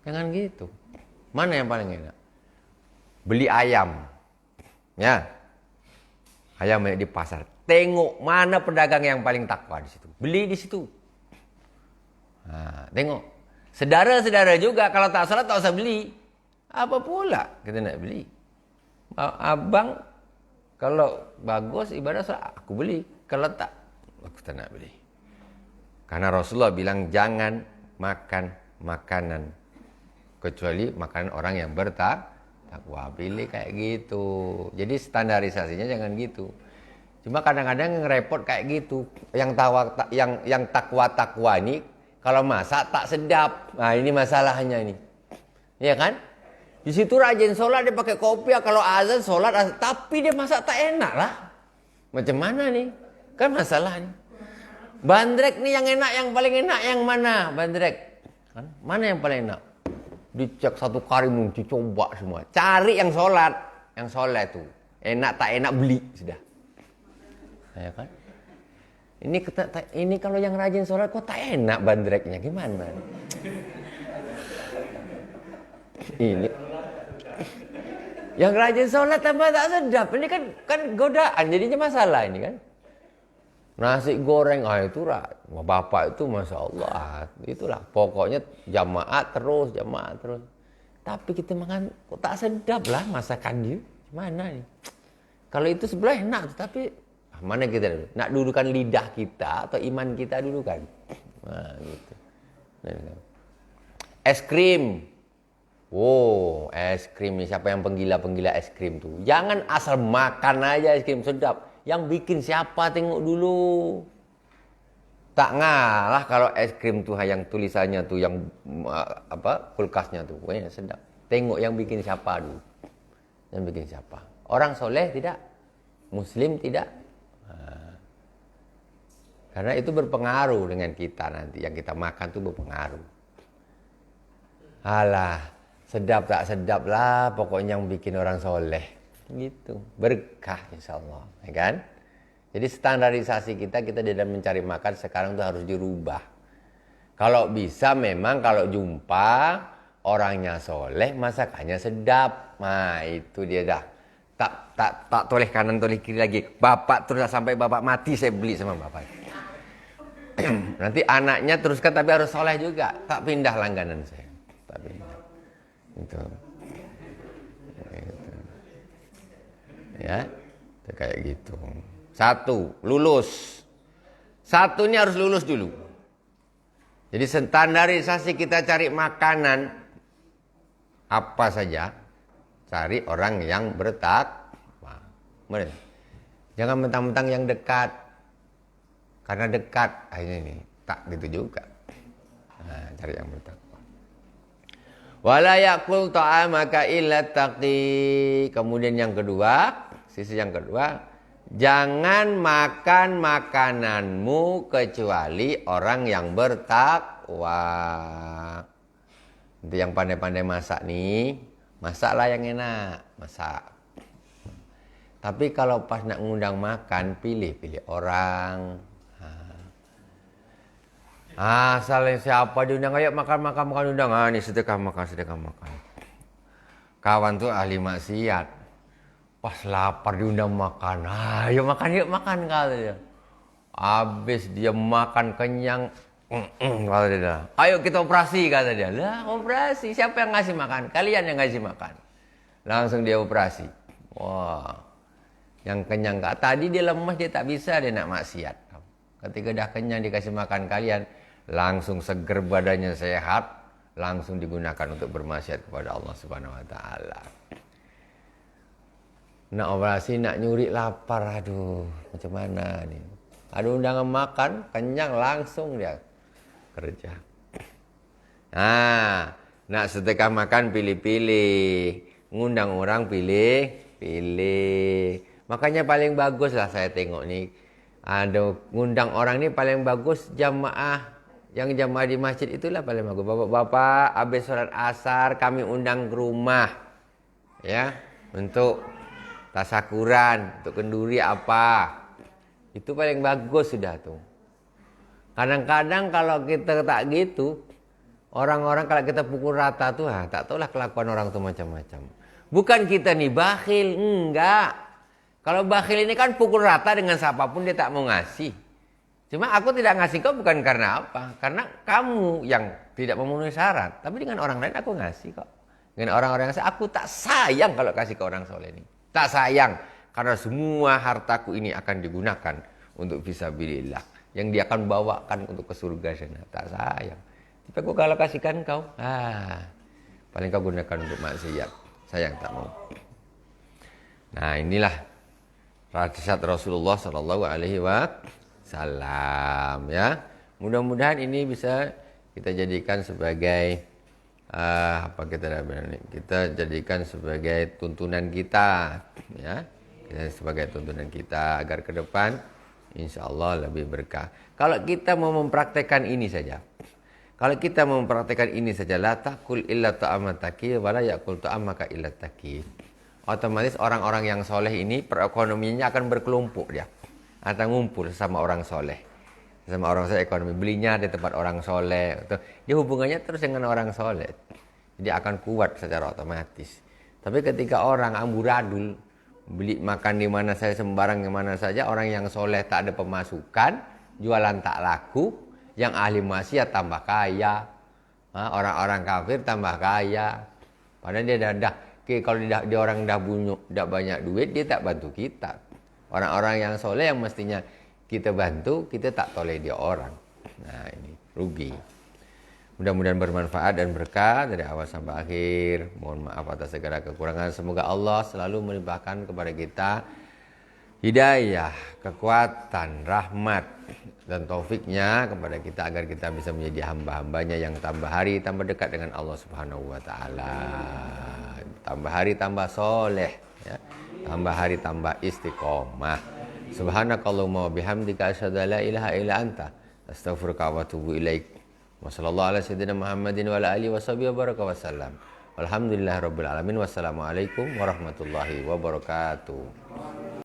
Jangan gitu. Mana yang paling enak? Beli ayam. Ya. Ayam di pasar. Tengok mana pedagang yang paling takwa di situ. Beli di situ. Tengok. Saudara-saudara juga kalau tak salah tak usah beli. Apa pula kita nak beli? Abang kalau bagus ibadah aku beli. Kalau tak, aku tak nak beli. Karena Rasulullah bilang jangan makan makanan kecuali makanan orang yang bertakwa. Pilih kayak gitu. Jadi standarisasinya jangan gitu. Cuma kadang-kadang yang repot kayak gitu. Yang takwa ini kalau masak tak sedap. Nah, ini masalahnya ini. Iya kan? Di situ rajin sholat dia pakai kopiah, kalau azan sholat, tapi dia masak tak enak lah. Macam mana nih? Kan masalah nih. Bandrek nih yang enak, yang paling enak yang mana? Bandrek. Kan? Mana yang paling enak? Dicek satu Karimun, dicoba semua. Cari yang sholat. Yang sholat tuh. Enak tak enak beli sudah. Ya kan? Ini kalau yang rajin sholat kok tak enak bandreknya, gimana? Ini yang rajin sholat tambah tak sedap. Ini kan godaan, jadinya masalah ini kan. Nasi goreng, itu bapak itu Masya Allah. Itulah pokoknya jamaah terus. Tapi kita makan kok tak sedap lah masakan dia. Mana nih? Kalau itu sebelah enak, tapi mana kita nak dudukan lidah kita atau iman kita dudukan? Nah, gitu. Es krim. Wow, es krim nih, siapa yang penggila es krim tuh? Jangan asal makan aja es krim sedap. Yang bikin siapa tengok dulu. Tak ngalah kalau es krim tuh yang tulisannya tuh yang kulkasnya tuh, pokoknya sedap. Tengok yang bikin siapa dulu. Yang bikin siapa? Orang soleh tidak? Muslim tidak? Karena itu berpengaruh dengan kita nanti. Yang kita makan itu berpengaruh. Alah, sedap tak sedap lah. Pokoknya yang bikin orang soleh. Gitu. Berkah insya Allah. Ya kan? Jadi standarisasi kita dalam mencari makan sekarang itu harus dirubah. Kalau bisa memang kalau jumpa orangnya soleh, masakannya sedap. Nah itu dia dah. Tak toleh kanan toleh kiri lagi. Bapak terus sampai bapak mati saya beli sama bapak. Nanti anaknya teruskan tapi harus soleh juga. Tak pindah langganan saya. Tak pindah. Itu. Ya, itu kayak gitu. Satu, lulus. Satu ini harus lulus dulu. Jadi standarisasi kita cari makanan apa saja. Cari orang yang bertakwa. Jangan mentang-mentang yang dekat. Karena dekat, ini tak gitu juga. Nah, cari yang bertakwa. Wala yakul ta'amaka illa taqi. Kemudian yang kedua, sisi yang kedua, jangan makan makananmu kecuali orang yang bertakwa. Itu yang pandai-pandai masak nih, masaklah yang enak, masak. Tapi kalau pas nak ngundang makan, pilih orang. Asal siapa diundang, ayo makan undang. Ini sedekah makan. Kawan tuh ahli maksiat. Pas lapar diundang makan. Ayo makan yuk makan kata dia. Habis dia makan kenyang. Kata dia. Ayo kita operasi kata dia. Lah operasi, siapa yang ngasih makan? Kalian yang ngasih makan. Langsung dia operasi. Wah. Yang kenyang tadi dia lemas, dia tak bisa, dia nak maksiat. Ketika dah kenyang dikasih makan kalian, langsung seger badannya, sehat, langsung digunakan untuk bermaksiat kepada Allah Subhanahu wa taala. Nak operasi, nak nyuri lapar, aduh, macam mana nih? Ada undangan makan, kenyang langsung dia kerja. Nah, nak sedekah makan pilih-pilih, ngundang orang pilih-pilih. Makanya paling bagus lah saya tengok nih. Ada ngundang orang ini paling bagus jamaah. Yang jamaah di masjid itulah paling bagus. Bapak-bapak habis sholat asar kami undang ke rumah. Ya, untuk tasakuran, untuk kenduri apa. Itu paling bagus sudah tuh. Kadang-kadang kalau kita tak gitu, orang-orang kalau kita pukul rata tuh, tak tahulah kelakuan orang tuh macam-macam. Bukan kita nih bakhil, enggak. Kalau bakhil ini kan pukul rata dengan siapapun dia tak mau ngasih. Cuma aku tidak ngasih kau bukan karena apa? Karena kamu yang tidak memenuhi syarat. Tapi dengan orang lain aku ngasih kok. Dengan orang-orang yang aku tak sayang kalau kasih ke orang soleh ini. Tak sayang. Karena semua hartaku ini akan digunakan untuk fisabilillah. Yang dia akan bawakan untuk ke surga sana. Tak sayang. Tapi aku kalau kasihkan kau, paling kau gunakan untuk maksiat. Sayang tak mau. Nah inilah nasihat Rasulullah Sallallahu Alaihi Wasallam ya. Mudah-mudahan ini bisa kita jadikan sebagai kita jadikan sebagai tuntunan kita ya. Sebagai tuntunan kita agar ke depan insya Allah lebih berkah. Kalau kita mau mempraktekkan ini saja. Kalau kita mau mempraktekkan ini saja, la taqul illa ta'amataki wa la yaqul ta'amaka illa taki. Otomatis orang-orang yang soleh ini perekonomiannya akan berkelompok dia. Atau ngumpul sama orang soleh. Sama orang soleh ekonomi. Belinya di tempat orang soleh. Dia hubungannya terus dengan orang soleh. Jadi akan kuat secara otomatis. Tapi ketika orang amburadul, beli makan di mana saja, sembarang di mana saja, orang yang soleh tak ada pemasukan, jualan tak laku, yang ahli maksiat tambah kaya. Orang-orang kafir tambah kaya. Padahal dia dah kalau dia orang dah banyak duit, dia tak bantu kita. Orang-orang yang soleh yang mestinya kita bantu, kita tak toleh dia orang. Nah ini rugi. Mudah-mudahan bermanfaat dan berkah dari awal sampai akhir. Mohon maaf atas segala kekurangan. Semoga Allah selalu melimpahkan kepada kita hidayah, kekuatan, rahmat, dan taufiknya kepada kita agar kita bisa menjadi hamba-hambanya yang tambah hari tambah dekat dengan Allah Subhanahu wa taala. Tambah hari tambah soleh ya. Tambah hari tambah istiqomah. Subhanakallahumma wa bihamdika asyhadu an la ilaha illa anta astaghfiruka wa atubu ilaik. Wa sallallahu ala sayyidina Muhammadin wa ala alihi wa sahbihi wa baraka wasallam. Walhamdulillahirabbil alamin. Wassalamualaikum warahmatullahi wabarakatuh.